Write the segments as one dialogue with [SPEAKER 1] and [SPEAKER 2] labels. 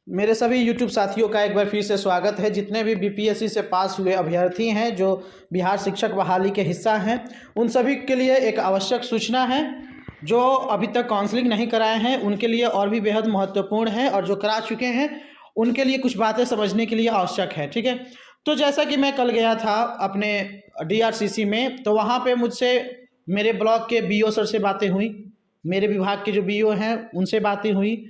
[SPEAKER 1] मेरे सभी YouTube साथियों का एक बार फिर से स्वागत है। जितने भी बीपीएससी से पास हुए अभ्यर्थी हैं जो बिहार शिक्षक बहाली के हिस्सा हैं, उन सभी के लिए एक आवश्यक सूचना है। जो अभी तक काउंसलिंग नहीं कराए हैं उनके लिए और भी बेहद महत्वपूर्ण है, और जो करा चुके हैं उनके लिए कुछ बातें समझने के लिए आवश्यक है। ठीक है, तो जैसा कि मैं कल गया था अपने DRCC में, तो वहाँ पे मुझसे मेरे ब्लॉक के BO सर से बातें हुई, मेरे विभाग के जो BO हैं उनसे बातें हुई,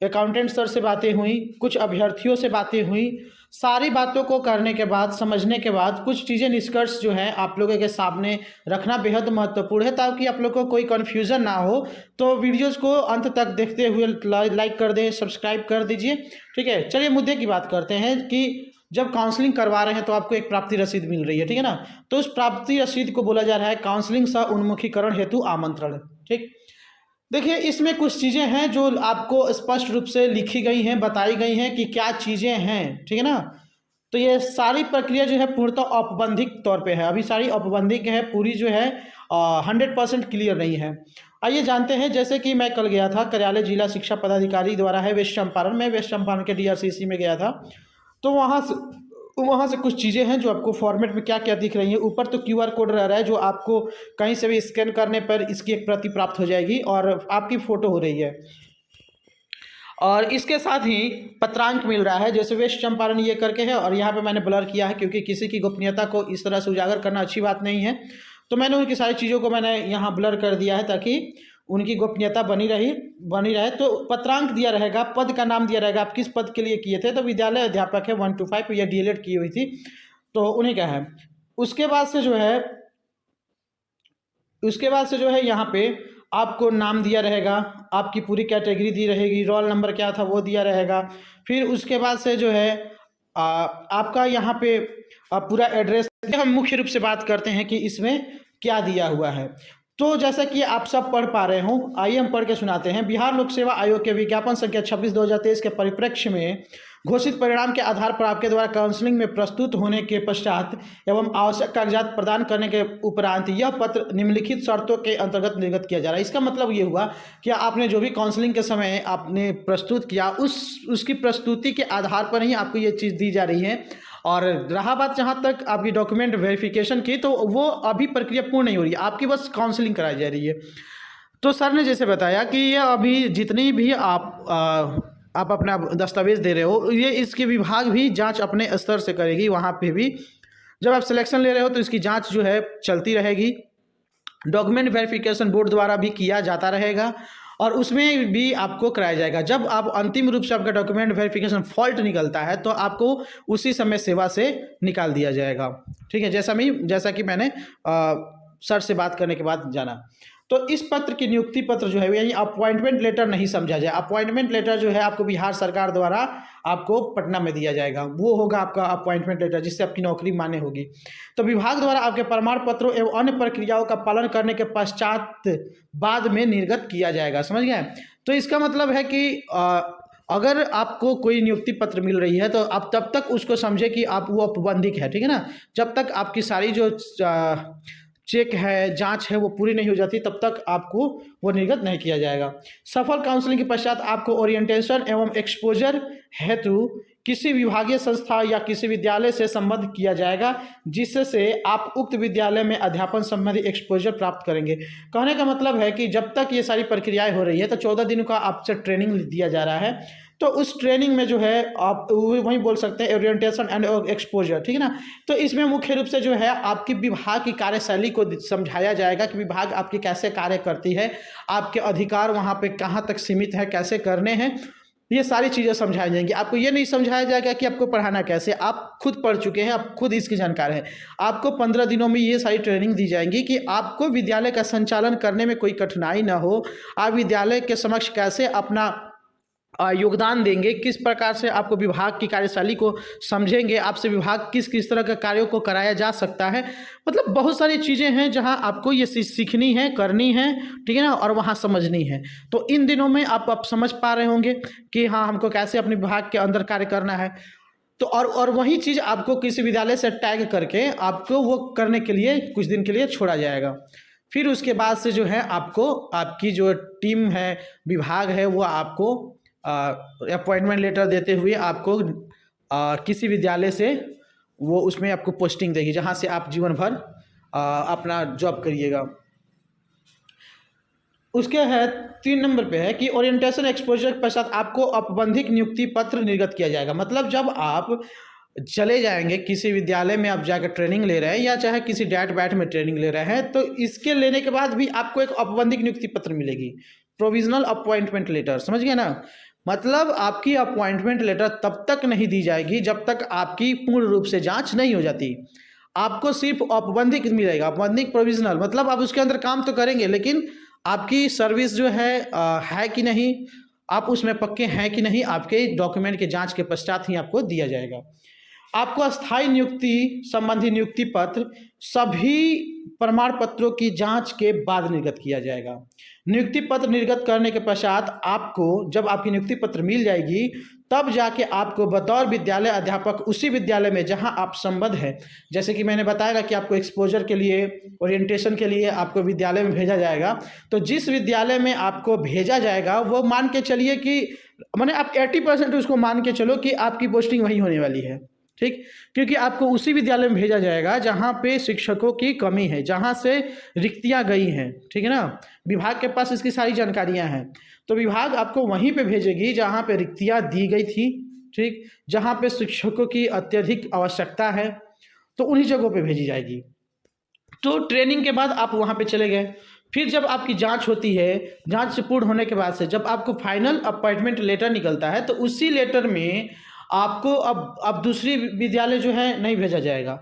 [SPEAKER 1] अकाउंटेंट सर से बातें हुई, कुछ अभ्यर्थियों से बातें हुई। सारी बातों को करने के बाद, समझने के बाद कुछ चीज़ें निष्कर्ष जो है आप लोगों के सामने रखना बेहद महत्वपूर्ण है, ताकि आप लोगों को कोई कन्फ्यूज़न ना हो। तो वीडियोज़ को अंत तक देखते हुए लाइक कर दें, सब्सक्राइब कर दीजिए। ठीक है, चलिए मुद्दे की बात करते हैं कि जब काउंसलिंग करवा रहे हैं तो आपको एक प्राप्ति रसीद मिल रही है, ठीक है ना। तो उस प्राप्ति रसीद को बोला जा रहा है काउंसलिंग सह उन्मुखीकरण हेतु आमंत्रण। ठीक, देखिए इसमें कुछ चीज़ें हैं जो आपको स्पष्ट रूप से लिखी गई हैं, बताई गई हैं कि क्या चीज़ें हैं, ठीक है ना। तो ये सारी प्रक्रिया जो है पूर्णतः औपबंधिक तौर पे है, अभी सारी औपबंधिक है, पूरी जो है 100% क्लियर नहीं है। आइए जानते हैं। जैसे कि मैं कल गया था, कार्यालय जिला शिक्षा पदाधिकारी द्वारा है वेस्ट चंपारण में, वेस्ट चंपारण के DRCC में गया था। तो वहाँ से कुछ चीज़ें हैं जो आपको फॉर्मेट में क्या क्या दिख रही हैं। ऊपर तो QR कोड रह रहा है, जो आपको कहीं से भी स्कैन करने पर इसकी एक प्रति प्राप्त हो जाएगी और आपकी फ़ोटो हो रही है। और इसके साथ ही पत्रांक मिल रहा है, जैसे वेस्ट चंपारण ये करके है, और यहाँ पे मैंने ब्लर किया है क्योंकि किसी की गोपनीयता को इस तरह से उजागर करना अच्छी बात नहीं है। तो मैंने उनकी सारी चीज़ों को मैंने यहाँ ब्लर कर दिया है ताकि उनकी गोपनीयता बनी रहे। तो पत्रांक दिया रहेगा, पद का नाम दिया रहेगा, आप किस पद के लिए किए थे। तो विद्यालय अध्यापक है 1 to 5, या DLED की हुई थी तो उन्हीं का है। उसके बाद से जो है यहाँ पे आपको नाम दिया रहेगा, आपकी पूरी कैटेगरी दी रहेगी, रोल नंबर क्या था वो दिया रहेगा। फिर उसके बाद से जो है आपका यहाँ पे पूरा एड्रेस। हम मुख्य रूप से बात करते हैं कि इसमें क्या दिया हुआ है। तो जैसा कि आप सब पढ़ पा रहे हो, आइए हम पढ़ के सुनाते हैं। बिहार लोक सेवा आयोग के विज्ञापन संख्या 26/2023 के परिप्रेक्ष्य में घोषित परिणाम के आधार पर आपके द्वारा काउंसलिंग में प्रस्तुत होने के पश्चात एवं आवश्यक कागजात प्रदान करने के उपरांत यह पत्र निम्नलिखित शर्तों के अंतर्गत निर्गत किया जा रहा है। इसका मतलब ये हुआ कि आपने जो भी काउंसलिंग के समय आपने प्रस्तुत किया, उसकी प्रस्तुति के आधार पर ही आपको ये चीज़ दी जा रही है। और रहा बात जहाँ तक आपकी डॉक्यूमेंट वेरिफिकेशन की, तो वो अभी प्रक्रिया पूर्ण नहीं हो रही है, आपकी बस काउंसलिंग कराई जा रही है। तो सर ने जैसे बताया कि ये अभी जितनी भी आप अपना दस्तावेज दे रहे हो, ये इसके विभाग भी जांच अपने स्तर से करेगी। वहाँ पे भी जब आप सिलेक्शन ले रहे हो तो इसकी जांच जो है चलती रहेगी। डॉक्यूमेंट वेरिफिकेशन बोर्ड द्वारा भी किया जाता रहेगा और उसमें भी आपको कराया जाएगा। जब आप अंतिम रूप से आपका डॉक्यूमेंट वेरिफिकेशन फॉल्ट निकलता है तो आपको उसी समय सेवा से निकाल दिया जाएगा। ठीक है, जैसा कि मैंने सर से बात करने के बाद जाना। तो इस पत्र की नियुक्ति पत्र जो है, यानी अपॉइंटमेंट लेटर नहीं समझा जाए। अपॉइंटमेंट लेटर जो है आपको बिहार सरकार द्वारा आपको पटना में दिया जाएगा, वो होगा आपका अपॉइंटमेंट लेटर, जिससे आपकी नौकरी मान्य होगी। तो विभाग द्वारा आपके प्रमाण पत्रों एवं अन्य प्रक्रियाओं का पालन करने के पश्चात बाद में निर्गत किया जाएगा। समझ गए। तो इसका मतलब है कि अगर आपको कोई नियुक्ति पत्र मिल रही है तो आप तब तक उसको समझे कि आप वो औपबंधिक है, ठीक है ना। जब तक आपकी सारी जो चेक है, जांच है, वो पूरी नहीं हो जाती, तब तक आपको वो निर्गत नहीं किया जाएगा। सफल काउंसलिंग के पश्चात आपको ओरिएंटेशन एवं एक्सपोजर हेतु किसी विभागीय संस्था या किसी विद्यालय से संबद्ध किया जाएगा, जिससे आप उक्त विद्यालय में अध्यापन संबंधी एक्सपोजर प्राप्त करेंगे। कहने का मतलब है कि जब तक ये सारी प्रक्रियाएं हो रही है तो 14 दिनों का आपसे ट्रेनिंग दिया जा रहा है। तो उस ट्रेनिंग में जो है आप वही बोल सकते हैं ओरिएंटेशन एंड एक्सपोजर, ठीक है ना। तो इसमें मुख्य रूप से जो है आपकी विभाग की कार्यशैली को समझाया जाएगा कि विभाग आपकी कैसे कार्य करती है, आपके अधिकार वहाँ पे कहाँ तक सीमित है, कैसे करने हैं, ये सारी चीज़ें समझाई जाएंगी। आपको ये नहीं समझाया जाएगा कि आपको पढ़ाना कैसे, आप खुद पढ़ चुके हैं, आप खुद इसकी जानकार हैं। आपको 15 दिनों में ये सारी ट्रेनिंग दी जाएंगी कि आपको विद्यालय का संचालन करने में कोई कठिनाई ना हो, आप विद्यालय के समक्ष कैसे अपना योगदान देंगे, किस प्रकार से आपको विभाग की कार्यशैली को समझेंगे, आपसे विभाग किस किस तरह के कार्यों को कराया जा सकता है। मतलब बहुत सारी चीज़ें हैं जहां आपको ये सीखनी है, करनी है, ठीक है ना, और वहां समझनी है। तो इन दिनों में आप समझ पा रहे होंगे कि हाँ, हमको कैसे अपने विभाग के अंदर कार्य करना है। तो और वही चीज़ आपको किसी विद्यालय से टैग करके आपको वो करने के लिए कुछ दिन के लिए छोड़ा जाएगा। फिर उसके बाद से जो है आपको आपकी जो टीम है, विभाग है, वो आपको अपॉइंटमेंट लेटर देते हुए आपको किसी विद्यालय से वो उसमें आपको पोस्टिंग देगी, जहाँ से आप जीवन भर अपना जॉब करिएगा। उसके है 3 नंबर पे है कि ओरिएंटेशन एक्सपोजर के पश्चात आपको औपबंधिक नियुक्ति पत्र निर्गत किया जाएगा। मतलब जब आप चले जाएंगे किसी विद्यालय में, आप जाकर ट्रेनिंग ले रहे हैं या चाहे किसी डैट बैट में ट्रेनिंग ले रहे हैं, तो इसके लेने के बाद भी आपको एक औपबंधिक नियुक्ति पत्र मिलेगी, प्रोविजनल अपॉइंटमेंट लेटर, समझ गए ना। मतलब आपकी अपॉइंटमेंट लेटर तब तक नहीं दी जाएगी जब तक आपकी पूर्ण रूप से जांच नहीं हो जाती। आपको सिर्फ औपबंधिक मिलेगा, औपबंधिक प्रोविजनल, मतलब आप उसके अंदर काम तो करेंगे लेकिन आपकी सर्विस जो है कि नहीं, आप उसमें पक्के हैं कि नहीं, आपके डॉक्यूमेंट के जांच के पश्चात ही आपको दिया जाएगा। आपको अस्थायी नियुक्ति संबंधी नियुक्ति पत्र सभी प्रमाण पत्रों की जांच के बाद निर्गत किया जाएगा। नियुक्ति पत्र निर्गत करने के पश्चात आपको जब आपकी नियुक्ति पत्र मिल जाएगी तब जाके आपको बतौर विद्यालय अध्यापक उसी विद्यालय में जहां आप संबद्ध है, जैसे कि मैंने बताया कि आपको एक्सपोजर के लिए, ओरिएंटेशन के लिए आपको विद्यालय में भेजा जाएगा, तो जिस विद्यालय में आपको भेजा जाएगा वो मान के चलिए कि माने आप 80% उसको मान के चलो कि आपकी पोस्टिंग वहीं होने वाली है, ठीक, क्योंकि आपको उसी विद्यालय में भेजा जाएगा जहाँ पे शिक्षकों की कमी है, जहाँ से रिक्तियाँ गई हैं, ठीक है ना। विभाग के पास इसकी सारी जानकारियाँ हैं, तो विभाग आपको वहीं पे भेजेगी जहाँ पे रिक्तियाँ दी गई थी, ठीक, जहाँ पे शिक्षकों की अत्यधिक आवश्यकता है, तो उन्हीं जगहों पे भेजी जाएगी। तो ट्रेनिंग के बाद आप वहाँ पे चले गए, फिर जब आपकी जांच होती है, जांच पूर्ण होने के बाद से जब आपको फाइनल अपॉइंटमेंट लेटर निकलता है, तो उसी लेटर में आपको अब दूसरी विद्यालय जो है नहीं भेजा जाएगा,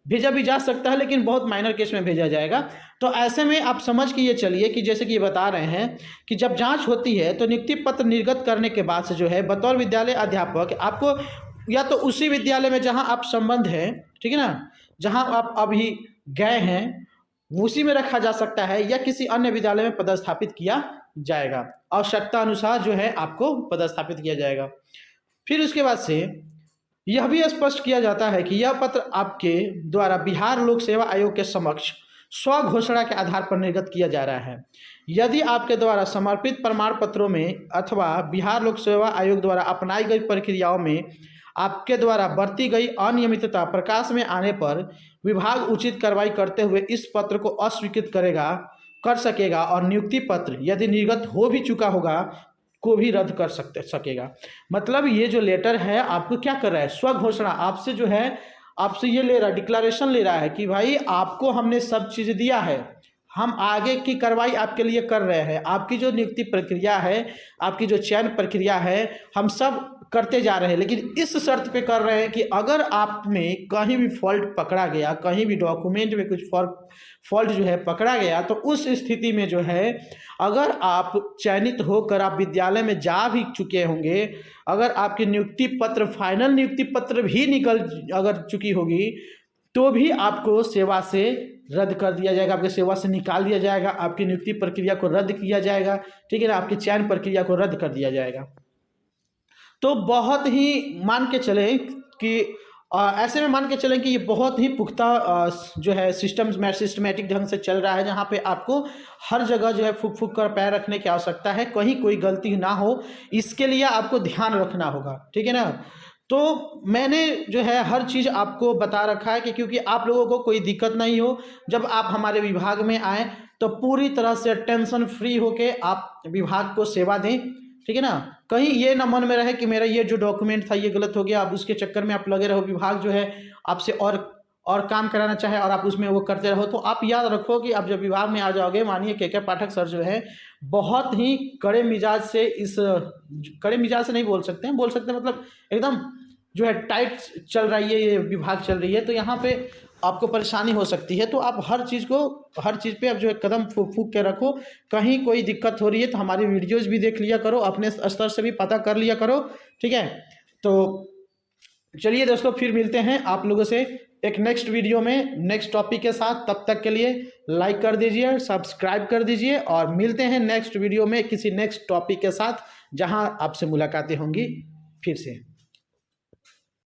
[SPEAKER 1] भेजा भी जा सकता है लेकिन बहुत माइनर केस में भेजा जाएगा। तो ऐसे में आप समझ के ये चलिए कि जैसे कि ये बता रहे हैं कि जब जांच होती है तो नियुक्ति पत्र निर्गत करने के बाद से जो है बतौर विद्यालय अध्यापक आपको या तो उसी विद्यालय में जहां आप संबंध है, ठीक है ना, जहां आप अभी गए हैं उसी में रखा जा सकता है या किसी अन्य विद्यालय में पदस्थापित किया जाएगा, आवश्यकता अनुसार जो है आपको पदस्थापित किया जाएगा। फिर उसके बाद से यह भी स्पष्ट किया जाता है कि यह पत्र आपके द्वारा बिहार लोक सेवा आयोग के समक्ष स्व घोषणा के आधार पर निर्गत किया जा रहा है। यदि आपके द्वारा समर्पित प्रमाण पत्रों में अथवा बिहार लोक सेवा आयोग द्वारा अपनाई गई प्रक्रियाओं में आपके द्वारा बरती गई अनियमितता प्रकाश में आने पर विभाग उचित कार्रवाई करते हुए इस पत्र को अस्वीकृत कर सकेगा और नियुक्ति पत्र यदि निर्गत हो भी चुका होगा को भी रद्द कर सकेगा। मतलब ये जो लेटर है आपको क्या कर रहा है, स्व घोषणा, आपसे जो है आपसे ये ले रहा है, डिक्लेरेशन ले रहा है कि भाई आपको हमने सब चीज़ दिया है, हम आगे की कार्रवाई आपके लिए कर रहे हैं, आपकी जो नियुक्ति प्रक्रिया है, आपकी जो चयन प्रक्रिया है, हम सब करते जा रहे हैं, लेकिन इस शर्त पे कर रहे हैं कि अगर आप में कहीं भी फॉल्ट पकड़ा गया, कहीं भी डॉक्यूमेंट में कुछ फॉल्ट जो है पकड़ा गया, तो उस स्थिति में जो है अगर आप चयनित होकर आप विद्यालय में जा भी चुके होंगे, अगर आपकी नियुक्ति पत्र फाइनल नियुक्ति पत्र भी निकल अगर चुकी होगी, तो भी आपको सेवा से रद्द कर दिया जाएगा, आपके सेवा से निकाल दिया जाएगा, आपकी नियुक्ति प्रक्रिया को रद्द किया जाएगा, ठीक है ना, आपकी चयन प्रक्रिया को रद्द कर दिया जाएगा। तो बहुत ही मान के चलें कि ऐसे में मान के चलें कि ये बहुत ही पुख्ता जो है सिस्टमेटिक ढंग से चल रहा है, जहाँ पे आपको हर जगह जो है फूक फूक कर पैर रखने की आवश्यकता है, कहीं कोई गलती ना हो, इसके लिए आपको ध्यान रखना होगा, ठीक है ना। तो मैंने जो है हर चीज़ आपको बता रखा है कि क्योंकि आप लोगों को कोई दिक्कत नहीं हो, जब आप हमारे विभाग में आएँ तो पूरी तरह से टेंशन फ्री होके आप विभाग को सेवा दें, ठीक है ना। कहीं ये ना मन में रहे कि मेरा ये जो डॉक्यूमेंट था ये गलत हो गया, अब उसके चक्कर में आप लगे रहो, विभाग जो है आपसे और काम कराना चाहे और आप उसमें वो करते रहो। तो आप याद रखो कि आप जब विभाग में आ जाओगे, मानिए के पाठक सर जो है बहुत ही कड़े मिजाज से, कड़े मिजाज से नहीं बोल सकते मतलब एकदम जो है टाइट चल रही है ये विभाग चल रही है, तो यहाँ पे आपको परेशानी हो सकती है। तो आप हर चीज़ पे आप जो है कदम फूक के रखो, कहीं कोई दिक्कत हो रही है तो हमारी वीडियोज़ भी देख लिया करो, अपने स्तर से भी पता कर लिया करो, ठीक है। तो चलिए दोस्तों, फिर मिलते हैं आप लोगों से एक नेक्स्ट वीडियो में नेक्स्ट टॉपिक के साथ। तब तक के लिए लाइक कर दीजिए, सब्सक्राइब कर दीजिए और मिलते हैं नेक्स्ट वीडियो में किसी नेक्स्ट टॉपिक के साथ, जहां आपसे मुलाकातें होंगी फिर से।